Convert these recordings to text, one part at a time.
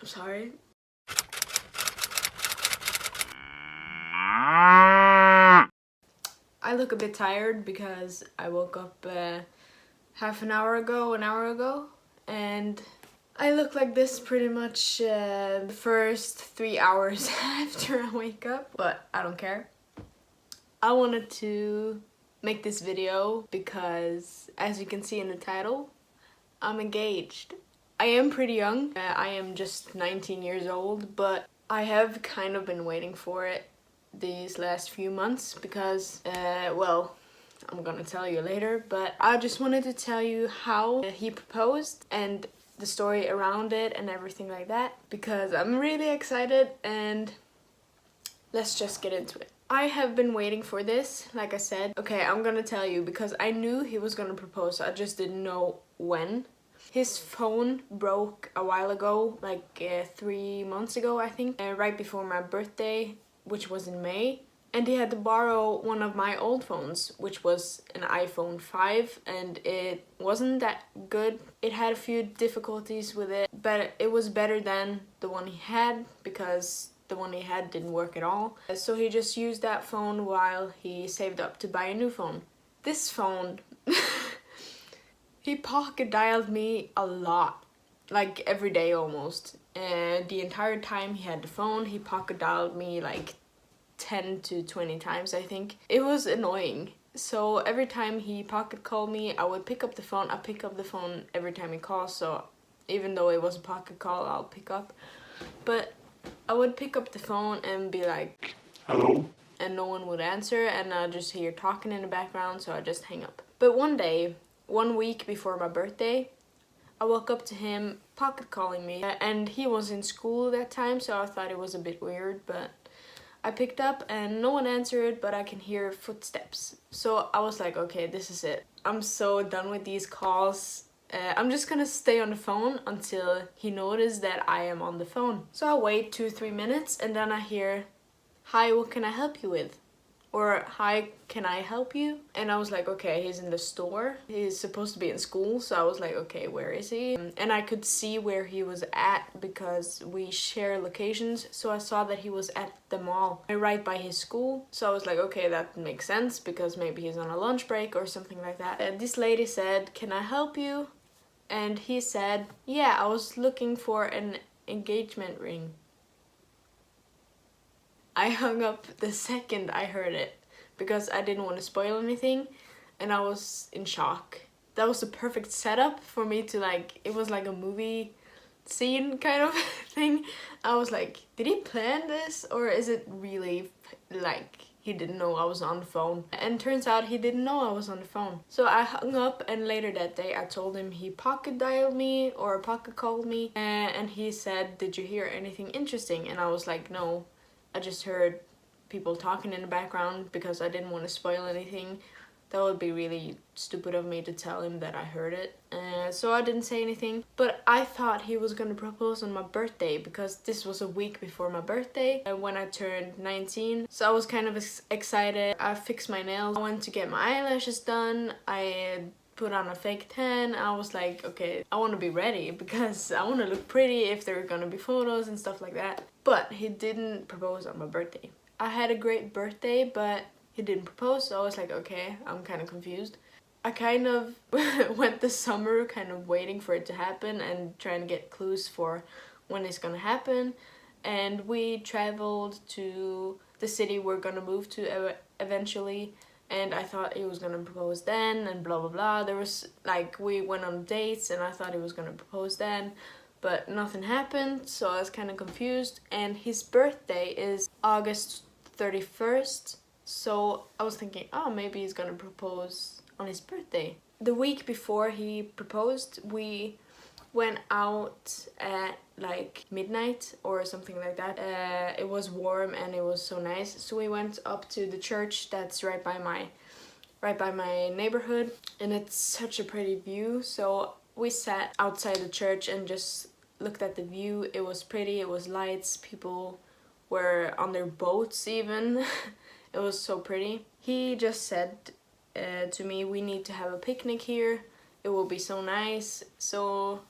Sorry. I look a bit tired because I woke up half an hour ago, and I look like this pretty much the first 3 hours after I wake up, but I don't care. I wanted to make this video because, as you can see in the title, I'm engaged. I am pretty young. I am just 19 years old, but I have kind of been waiting for it these last few months because, well, I'm gonna tell you later, but I just wanted to tell you how he proposed and the story around it and everything like that, because I'm really excited, and let's just get into it. I have been waiting for this, like I said. Okay, I'm gonna tell you because I knew he was gonna propose, I just didn't know when. His phone broke a while ago, like 3 months ago I think, right before my birthday, which was in May. And he had to borrow one of my old phones, which was an iPhone 5, and it wasn't that good. It had a few difficulties with it, but it was better than the one he had because the one he had didn't work at all. So he just used that phone while he saved up to buy a new phone. This phone, he pocket dialed me a lot, like every day almost. And the entire time he had the phone, he pocket dialed me like 10 to 20 times, I think. It was annoying. So every time he pocket called me, I would pick up the phone. I pick up the phone every time he calls, so even though it was a pocket call, I'll pick up. But I would pick up the phone and be like, hello? And no one would answer, and I'd just hear talking in the background, so I just hang up. But one day, 1 week before my birthday, I woke up to him pocket calling me, and he was in school that time, so I thought it was a bit weird, but I picked up and no one answered, but I can hear footsteps. So I was like, okay, this is it. I'm so done with these calls. I'm just gonna stay on the phone until he noticed that I am on the phone. So I wait 2-3 minutes, and then I hear, hi, what can I help you with? Or, hi, can I help you? And I was like, okay, he's in the store. He's supposed to be in school, so I was like, okay, where is he? And I could see where he was at because we share locations, so I saw that he was at the mall right by his school. So I was like, okay, that makes sense because maybe he's on a lunch break or something like that. And this lady said, can I help you? And he said, yeah, I was looking for an engagement ring. I hung up the second I heard it because I didn't want to spoil anything, and I was in shock. That was the perfect setup for me to, like, it was like a movie scene kind of thing. I was like, did he plan this, or is it really like he didn't know I was on the phone? And turns out he didn't know I was on the phone. So I hung up, and later that day I told him he pocket dialed me or pocket called me, and he said, did you hear anything interesting? And I was like, no. I just heard people talking in the background because I didn't want to spoil anything. That would be really stupid of me to tell him that I heard it. So I didn't say anything. But I thought he was gonna propose on my birthday because this was a week before my birthday when I turned 19. So I was kind of excited. I fixed my nails. I went to get my eyelashes done. I put on a fake tan. I was like, okay, I want to be ready because I want to look pretty if there are gonna be photos and stuff like that. But he didn't propose on my birthday. I had a great birthday, but he didn't propose, so I was like, okay, I'm kind of confused. I kind of went the summer kind of waiting for it to happen and trying to get clues for when it's gonna happen. And we traveled to the city we're gonna move to eventually, and I thought he was gonna propose then and blah blah blah. There was like, we went on dates and I thought he was gonna propose then, but nothing happened, so I was kind of confused. And his birthday is August 31st, so I was thinking, oh, maybe he's gonna propose on his birthday. The week before he proposed, we went out at like midnight or something like that. It was warm and it was so nice, so we went up to the church that's right by my neighborhood, and it's such a pretty view. So we sat outside the church and just looked at the view. It was pretty, it was lights, people were on their boats even. It was so pretty. He just said to me, we need to have a picnic here, it will be so nice. So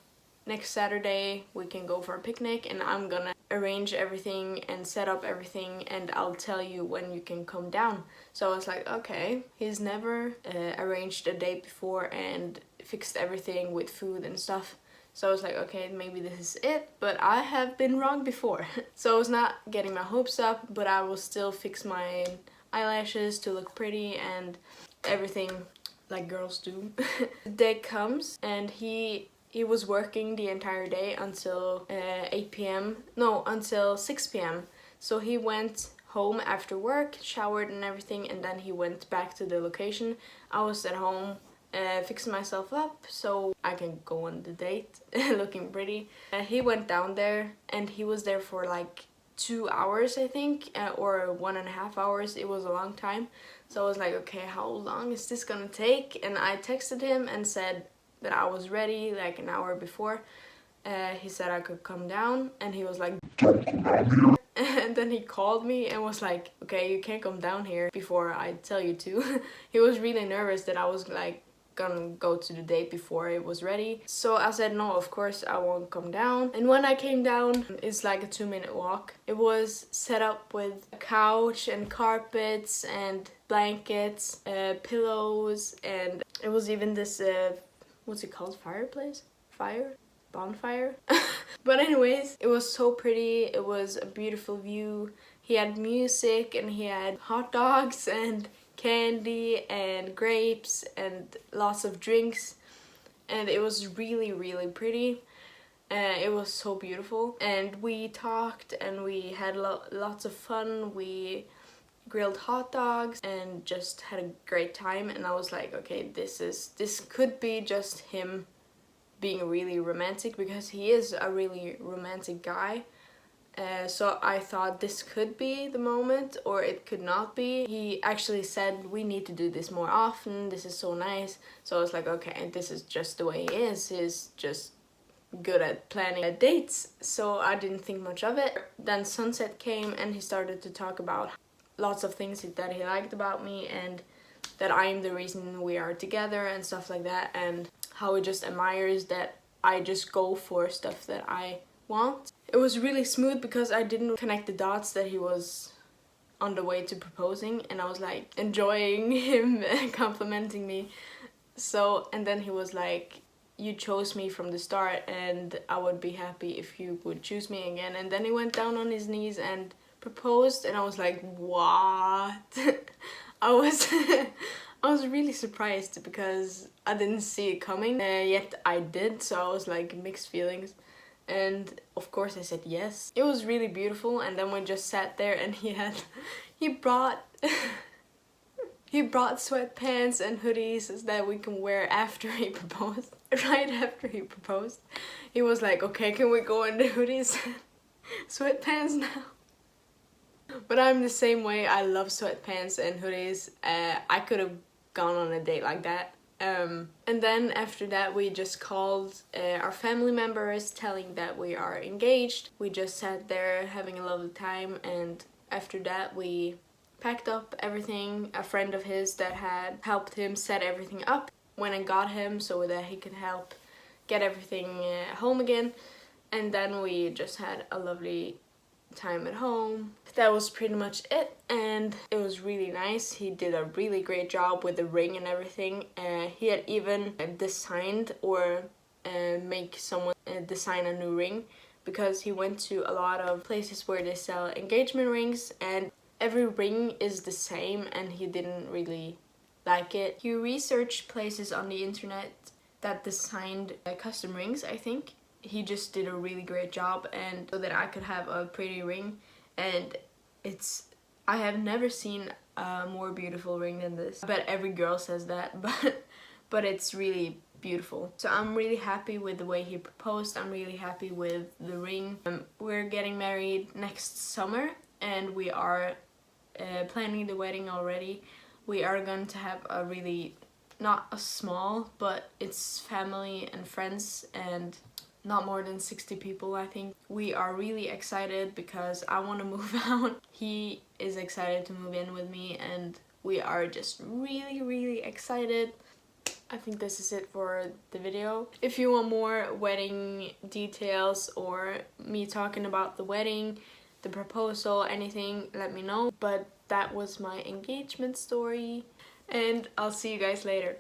next Saturday we can go for a picnic, and I'm gonna arrange everything and set up everything, and I'll tell you when you can come down. So I was like, okay. He's never arranged a date before and fixed everything with food and stuff. So I was like, okay, maybe this is it, but I have been wrong before. So I was not getting my hopes up, but I will still fix my eyelashes to look pretty and everything like girls do. The day comes, and he was working the entire day until 8 p.m. No, until 6 p.m. So he went home after work, showered and everything, and then he went back to the location. I was at home fixing myself up so I can go on the date looking pretty. He went down there, and he was there for like 2 hours, I think, or 1.5 hours. It was a long time. So I was like, okay, how long is this gonna take? And I texted him and said that I was ready like an hour before. He said I could come down, and he was like, and then he called me and was like, okay, you can't come down here before I tell you to. He was really nervous that I was like gonna go to the date before it was ready. So I said, no, of course I won't come down. And when I came down, it's like a 2-minute walk. It was set up with a couch and carpets and blankets, pillows, and it was even this what's it called, fireplace? Bonfire? But anyways, it was so pretty. It was a beautiful view. He had music, and he had hot dogs and candy and grapes and lots of drinks, and it was really, really pretty. It was so beautiful, and we talked and we had lots of fun. We grilled hot dogs and just had a great time, and I was like, okay, this could be just him being really romantic, because he is a really romantic guy. So I thought this could be the moment, or it could not be. He actually said, we need to do this more often, this is so nice. So I was like, okay, this is just the way he is. He's just good at planning dates. So I didn't think much of it. Then sunset came, and he started to talk about lots of things that he liked about me, and that I'm the reason we are together and stuff like that, and how he just admires that I just go for stuff that I want. It was really smooth because I didn't connect the dots that he was on the way to proposing, and I was like enjoying him complimenting me. So, and then he was like, you chose me from the start, and I would be happy if you would choose me again. And then he went down on his knees and proposed, and I was like, what? I was really surprised because I didn't see it coming, yet I did, so I was like mixed feelings. And of course I said yes. It was really beautiful, and then we just sat there, and he brought he brought sweatpants and hoodies that we can wear after he proposed. Right after he proposed, he was like, okay, can we go in the hoodies and sweatpants now? But I'm the same way. I love sweatpants and hoodies. I could have gone on a date like that. And then after that, we just called our family members, telling that we are engaged. We just sat there having a lovely time, and after that we packed up everything. A friend of his that had helped him set everything up went and got him so that he could help get everything home again. And then we just had a lovely time at home. That was pretty much it, and it was really nice. He did a really great job with the ring and everything. He had even designed or make someone design a new ring, because he went to a lot of places where they sell engagement rings, and every ring is the same, and he didn't really like it. He researched places on the internet that designed custom rings, I think. He just did a really great job, and so that I could have a pretty ring. And I have never seen a more beautiful ring than this. I bet every girl says that, but it's really beautiful. So I'm really happy with the way he proposed. I'm really happy with the ring. We're getting married next summer, and we are planning the wedding already. We are going to have a really, not a small, but it's family and friends, and not more than 60 people, I think. We are really excited because I want to move out. He is excited to move in with me, and we are just really, really excited. I think this is it for the video. If you want more wedding details or me talking about the wedding, the proposal, anything, let me know. But that was my engagement story, and I'll see you guys later.